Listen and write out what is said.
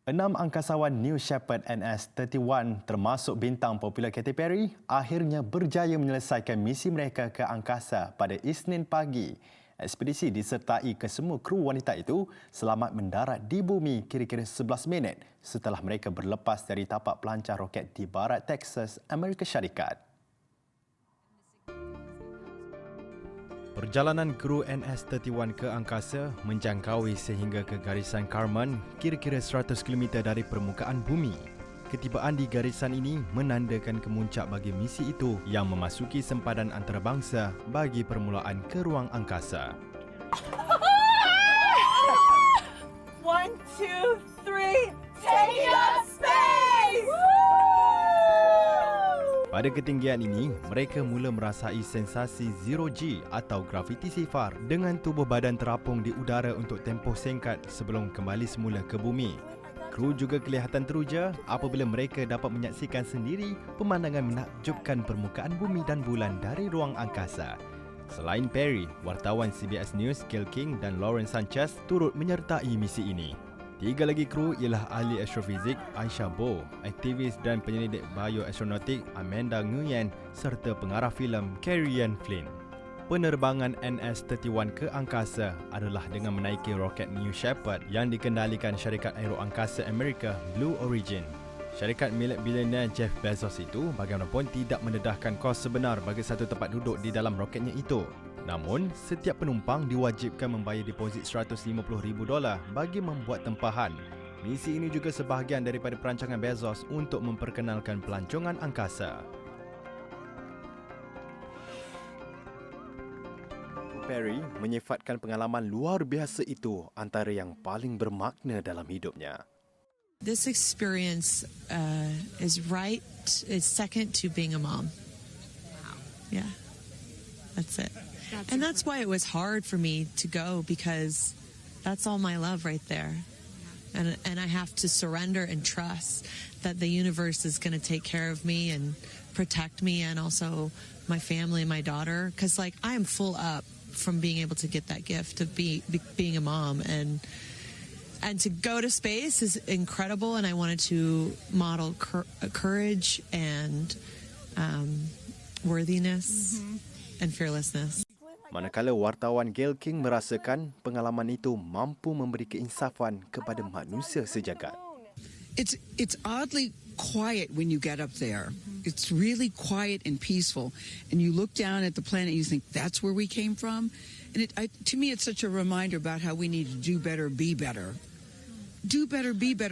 6 angkasawan New Shepard NS-31 termasuk bintang popular Katy Perry akhirnya berjaya menyelesaikan misi mereka ke angkasa pada Isnin pagi. Ekspedisi disertai kesemua kru wanita itu selamat mendarat di bumi kira-kira 11 minit setelah mereka berlepas dari tapak pelancar roket di barat Texas, Amerika Syarikat. Perjalanan kru NS-31 ke angkasa menjangkaui sehingga ke garisan Kármán, kira-kira 100 km dari permukaan bumi. Ketibaan di garisan ini menandakan kemuncak bagi misi itu yang memasuki sempadan antarabangsa bagi permulaan ke ruang angkasa. 1, 2, 3, take up space! Pada ketinggian ini, mereka mula merasai sensasi Zero G atau graviti sifar dengan tubuh badan terapung di udara untuk tempoh singkat sebelum kembali semula ke bumi. Kru juga kelihatan teruja apabila mereka dapat menyaksikan sendiri pemandangan menakjubkan permukaan bumi dan bulan dari ruang angkasa. Selain Perry, wartawan CBS News Gayle King dan Lauren Sanchez turut menyertai misi ini. 3 lagi kru ialah ahli astrofizik Aisha Bow, aktivis dan penyelidik bioastronautik Amanda Nguyen serta pengarah filem Carrie-Anne Flynn. Penerbangan NS-31 ke angkasa adalah dengan menaiki roket New Shepard yang dikendalikan syarikat aeroangkasa Amerika Blue Origin. Syarikat milik bilioner Jeff Bezos itu bagaimanapun tidak mendedahkan kos sebenar bagi satu tempat duduk di dalam roketnya itu. Namun, setiap penumpang diwajibkan membayar deposit $150,000 bagi membuat tempahan. Misi ini juga sebahagian daripada perancangan Bezos untuk memperkenalkan pelancongan angkasa. Perry menyifatkan pengalaman luar biasa itu antara yang paling bermakna dalam hidupnya. This experience is second to being a mom. Wow. Yeah, that's it. And that's why it was hard for me to go, because that's all my love right there. And I have to surrender and trust that the universe is going to take care of me and protect me, and also my family and my daughter, because like I am full up from being able to get that gift of being a mom, and to go to space is incredible, and I wanted to model courage and worthiness and fearlessness. Manakala wartawan Gayle King merasakan pengalaman itu mampu memberi keinsafan kepada manusia sejagat. It's oddly quiet when you get up there. It's really quiet and peaceful, and you look down at the planet and you think that's where we came from. And to me, it's such a reminder about how we need to do better, be better. Do better, be better.